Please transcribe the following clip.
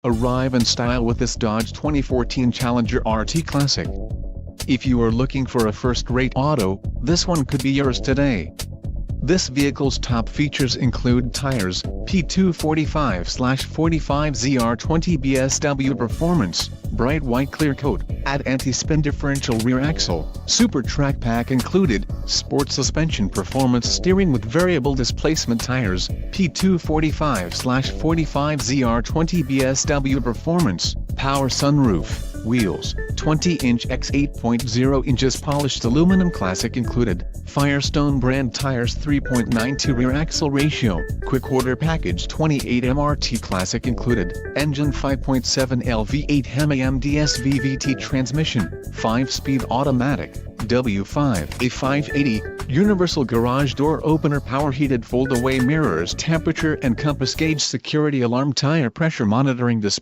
Arrive in style with this Dodge 2014 Challenger RT Classic. If you are looking for a first-rate auto, this one could be yours today. This vehicle's top features include tires, P245/45ZR20 BSW Performance, bright white clear coat, add anti-spin differential rear axle, Super Track Pack included, sport suspension performance steering with variable displacement tires, P245/45ZR20 BSW Performance, power sunroof, wheels, 20-inch x 8.0 inches polished aluminum classic included, Firestone brand tires 3.92 rear axle ratio, quick order package 28 MRT classic included, engine 5.7L V8 Hemi MDS VVT transmission, 5-speed automatic, W5 A580, universal garage door opener power heated fold-away mirrors temperature and compass gauge security alarm tire pressure monitoring display.